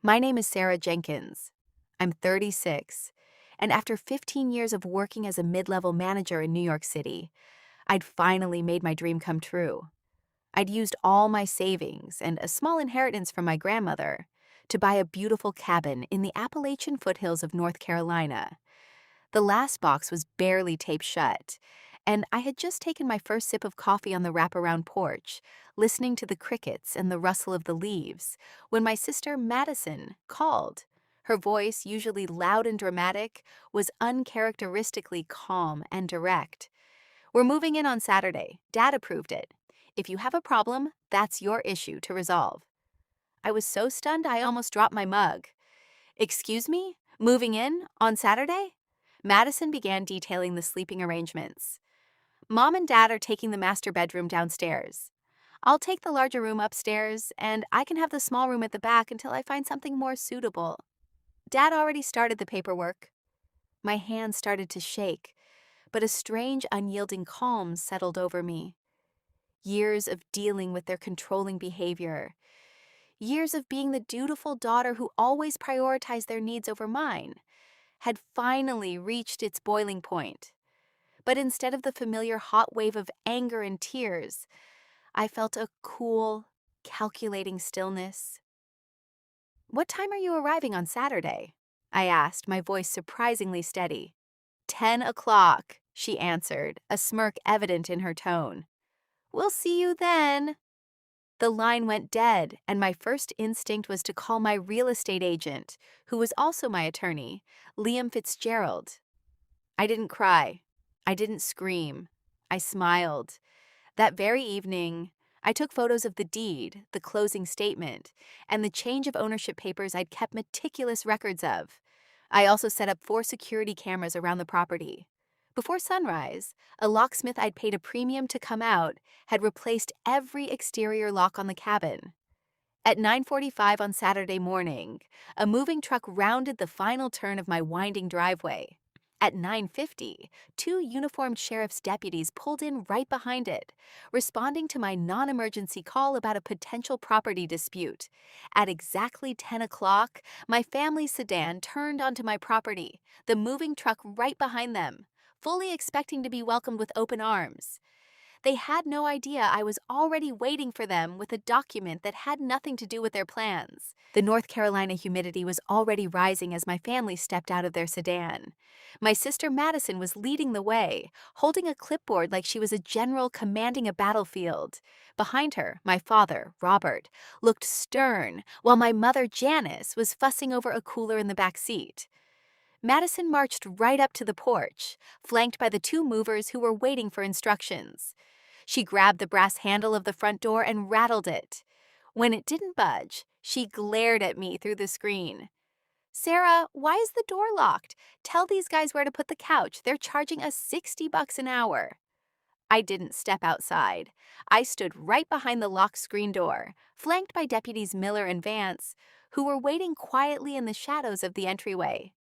My name is Sarah Jenkins. I'm 36, and after 15 years of working as a mid-level manager in New York City, I'd finally made my dream come true. I'd used all my savings and a small inheritance from my grandmother to buy a beautiful cabin in the Appalachian foothills of North Carolina. The last box was barely taped shut, and I had just taken my first sip of coffee on the wraparound porch, listening to the crickets and the rustle of the leaves, when my sister Madison called. Her voice, usually loud and dramatic, was uncharacteristically calm and direct. "We're moving in on Saturday. Dad approved it. If you have a problem, that's your issue to resolve." I was so stunned I almost dropped my mug. "Excuse me? Moving in? On Saturday?" Madison began detailing the sleeping arrangements. "Mom and Dad are taking the master bedroom downstairs. I'll take the larger room upstairs, and I can have the small room at the back until I find something more suitable. Dad already started the paperwork." My hands started to shake, but a strange, unyielding calm settled over me. Years of dealing with their controlling behavior. Years of being the dutiful daughter who always prioritized their needs over mine had finally reached its boiling point. But instead of the familiar hot wave of anger and tears, I felt a cool, calculating stillness. "What time are you arriving on Saturday?" I asked, my voice surprisingly steady. 10 o'clock, she answered, a smirk evident in her tone. "We'll see you then." The line went dead, and my first instinct was to call my real estate agent, who was also my attorney, Liam Fitzgerald. I didn't cry. I didn't scream. I smiled. That very evening, I took photos of the deed, the closing statement, and the change of ownership papers I'd kept meticulous records of. I also set up 4 security cameras around the property. Before sunrise, a locksmith I'd paid a premium to come out had replaced every exterior lock on the cabin. At 9:45 on Saturday morning, a moving truck rounded the final turn of my winding driveway. At 9:50, 2 uniformed sheriff's deputies pulled in right behind it, responding to my non-emergency call about a potential property dispute. At exactly 10 o'clock, my family's sedan turned onto my property, the moving truck right behind them, fully expecting to be welcomed with open arms. They had no idea I was already waiting for them with a document that had nothing to do with their plans. The North Carolina humidity was already rising as my family stepped out of their sedan. My sister Madison was leading the way, holding a clipboard like she was a general commanding a battlefield. Behind her, my father, Robert, looked stern, while my mother, Janice, was fussing over a cooler in the back seat. Madison marched right up to the porch, flanked by the 2 movers who were waiting for instructions. She grabbed the brass handle of the front door and rattled it. When it didn't budge, she glared at me through the screen. "Sarah, why is the door locked? Tell these guys where to put the couch. They're charging us $60 an hour." I didn't step outside. I stood right behind the locked screen door, flanked by Deputies Miller and Vance, who were waiting quietly in the shadows of the entryway.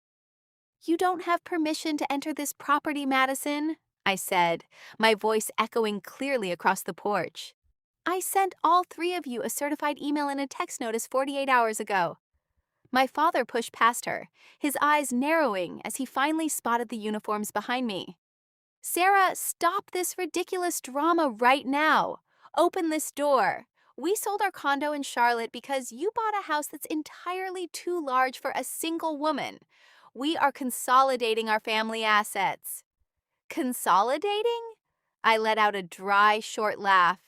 "You don't have permission to enter this property, Madison," I said, my voice echoing clearly across the porch. "I sent all 3 of you a certified email and a text notice 48 hours ago." My father pushed past her, his eyes narrowing as he finally spotted the uniforms behind me. "Sarah, stop this ridiculous drama right now. Open this door. We sold our condo in Charlotte because you bought a house that's entirely too large for a single woman. We are consolidating our family assets." "Consolidating?" I let out a dry, short laugh.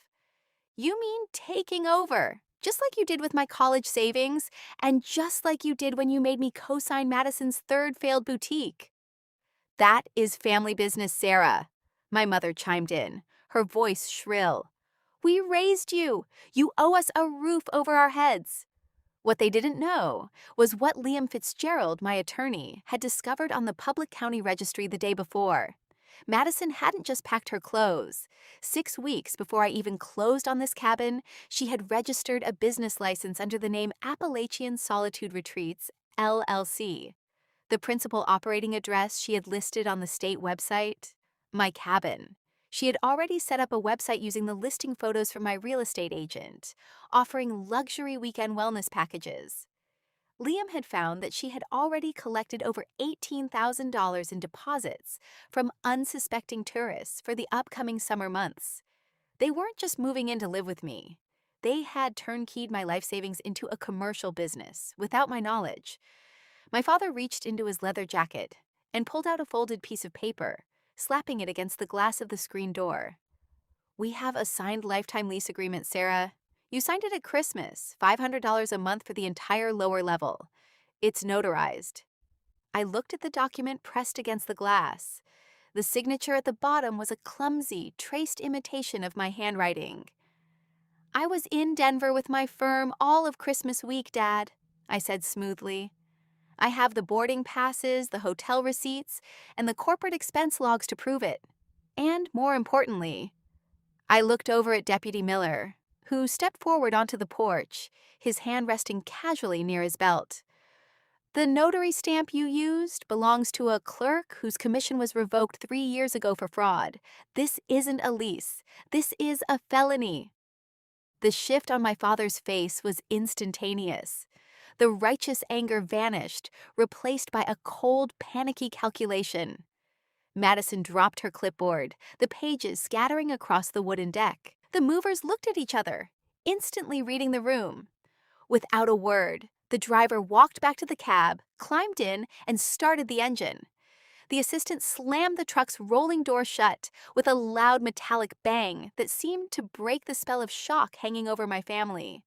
"You mean taking over, just like you did with my college savings, and just like you did when you made me co-sign Madison's 3rd failed boutique." "That is family business, Sarah," my mother chimed in, her voice shrill. "We raised you. You owe us a roof over our heads." What they didn't know was what Liam Fitzgerald, my attorney, had discovered on the public county registry the day before. Madison hadn't just packed her clothes. 6 weeks before I even closed on this cabin, she had registered a business license under the name Appalachian Solitude Retreats, LLC. The principal operating address she had listed on the state website? My cabin. She had already set up a website using the listing photos from my real estate agent, offering luxury weekend wellness packages. Liam had found that she had already collected over $18,000 in deposits from unsuspecting tourists for the upcoming summer months. They weren't just moving in to live with me. They had turnkeyed my life savings into a commercial business without my knowledge. My father reached into his leather jacket and pulled out a folded piece of paper, slapping it against the glass of the screen door. "We have a signed lifetime lease agreement, Sarah. You signed it at Christmas, $500 a month for the entire lower level. It's notarized." I looked at the document pressed against the glass. The signature at the bottom was a clumsy, traced imitation of my handwriting. "I was in Denver with my firm all of Christmas week, Dad," I said smoothly. "I have the boarding passes, the hotel receipts, and the corporate expense logs to prove it. And more importantly," I looked over at Deputy Miller, who stepped forward onto the porch, his hand resting casually near his belt. "The notary stamp you used belongs to a clerk whose commission was revoked 3 years ago for fraud. This isn't a lease. This is a felony." The shift on my father's face was instantaneous. The righteous anger vanished, replaced by a cold, panicky calculation. Madison dropped her clipboard, the pages scattering across the wooden deck. The movers looked at each other, instantly reading the room. Without a word, the driver walked back to the cab, climbed in, and started the engine. The assistant slammed the truck's rolling door shut with a loud metallic bang that seemed to break the spell of shock hanging over my family.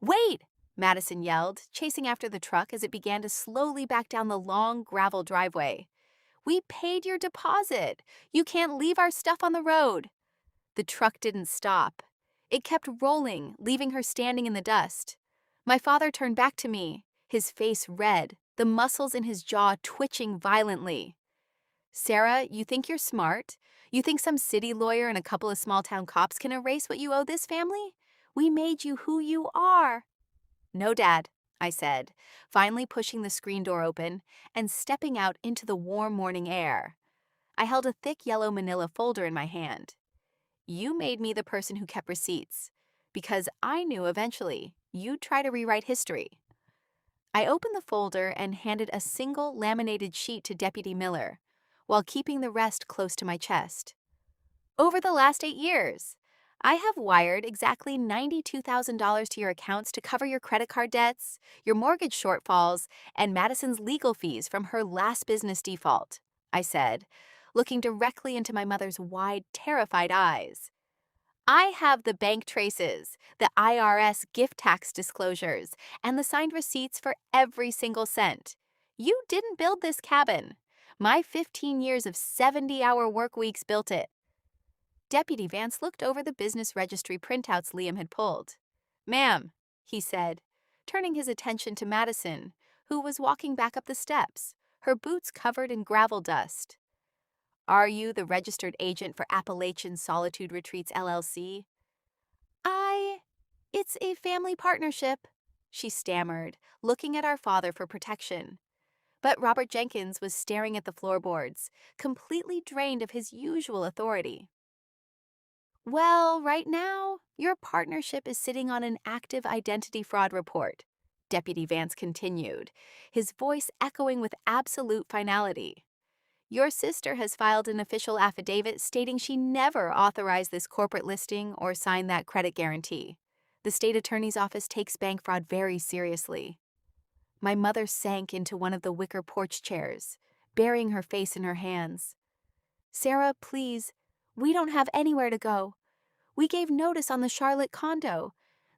"Wait!" Madison yelled, chasing after the truck as it began to slowly back down the long gravel driveway. "We paid your deposit. You can't leave our stuff on the road." The truck didn't stop. It kept rolling, leaving her standing in the dust. My father turned back to me, his face red, the muscles in his jaw twitching violently. "Sarah, you think you're smart? You think some city lawyer and a couple of small-town cops can erase what you owe this family? We made you who you are." "No, Dad," I said, finally pushing the screen door open and stepping out into the warm morning air. I held a thick yellow manila folder in my hand. "You made me the person who kept receipts, because I knew eventually you'd try to rewrite history." I opened the folder and handed a single laminated sheet to Deputy Miller, while keeping the rest close to my chest. "Over the last 8 years, I have wired exactly $92,000 to your accounts to cover your credit card debts, your mortgage shortfalls, and Madison's legal fees from her last business default," I said, looking directly into my mother's wide, terrified eyes. "I have the bank traces, the IRS gift tax disclosures, and the signed receipts for every single cent. You didn't build this cabin. My 15 years of 70-hour work weeks built it." Deputy Vance looked over the business registry printouts Liam had pulled. "Ma'am," he said, turning his attention to Madison, who was walking back up the steps, her boots covered in gravel dust. "Are you the registered agent for Appalachian Solitude Retreats, LLC? It's a family partnership," she stammered, looking at our father for protection. But Robert Jenkins was staring at the floorboards, completely drained of his usual authority. "Well, right now, your partnership is sitting on an active identity fraud report," Deputy Vance continued, his voice echoing with absolute finality. "Your sister has filed an official affidavit stating she never authorized this corporate listing or signed that credit guarantee. The state attorney's office takes bank fraud very seriously." My mother sank into one of the wicker porch chairs, burying her face in her hands. "Sarah, please, we don't have anywhere to go. We gave notice on the Charlotte condo.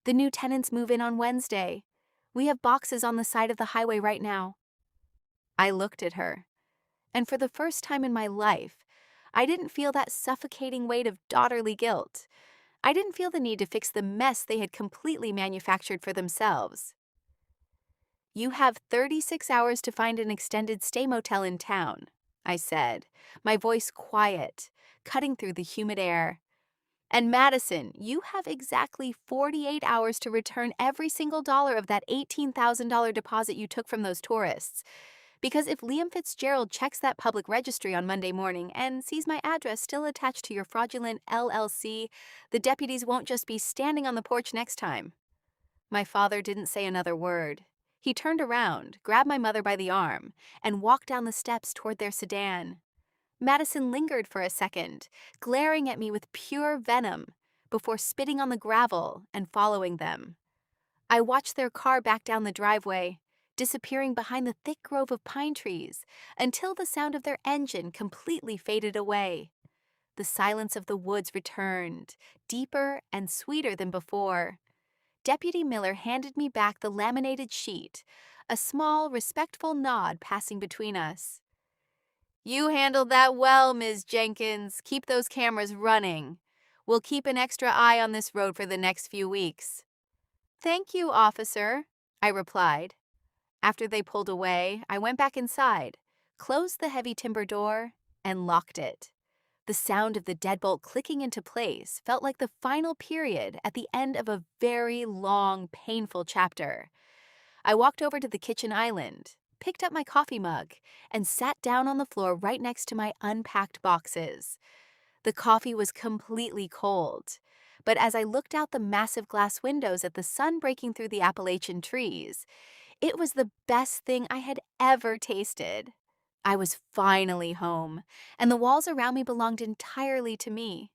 The new tenants move in on Wednesday. We have boxes on the side of the highway right now." I looked at her, and for the first time in my life, I didn't feel that suffocating weight of daughterly guilt. I didn't feel the need to fix the mess they had completely manufactured for themselves. "You have 36 hours to find an extended stay motel in town," I said, my voice quiet, cutting through the humid air. "And Madison, you have exactly 48 hours to return every single dollar of that $18,000 deposit you took from those tourists. Because if Liam Fitzgerald checks that public registry on Monday morning and sees my address still attached to your fraudulent LLC, the deputies won't just be standing on the porch next time." My father didn't say another word. He turned around, grabbed my mother by the arm, and walked down the steps toward their sedan. Madison lingered for a second, glaring at me with pure venom, before spitting on the gravel and following them. I watched their car back down the driveway, disappearing behind the thick grove of pine trees until the sound of their engine completely faded away. The silence of the woods returned, deeper and sweeter than before. Deputy Miller handed me back the laminated sheet, a small, respectful nod passing between us. "You handled that well, Ms. Jenkins. Keep those cameras running. We'll keep an extra eye on this road for the next few weeks." "Thank you, officer," I replied. After they pulled away, I went back inside, closed the heavy timber door, and locked it. The sound of the deadbolt clicking into place felt like the final period at the end of a very long, painful chapter. I walked over to the kitchen island, picked up my coffee mug, and sat down on the floor right next to my unpacked boxes. The coffee was completely cold, but as I looked out the massive glass windows at the sun breaking through the Appalachian trees, it was the best thing I had ever tasted. I was finally home, and the walls around me belonged entirely to me.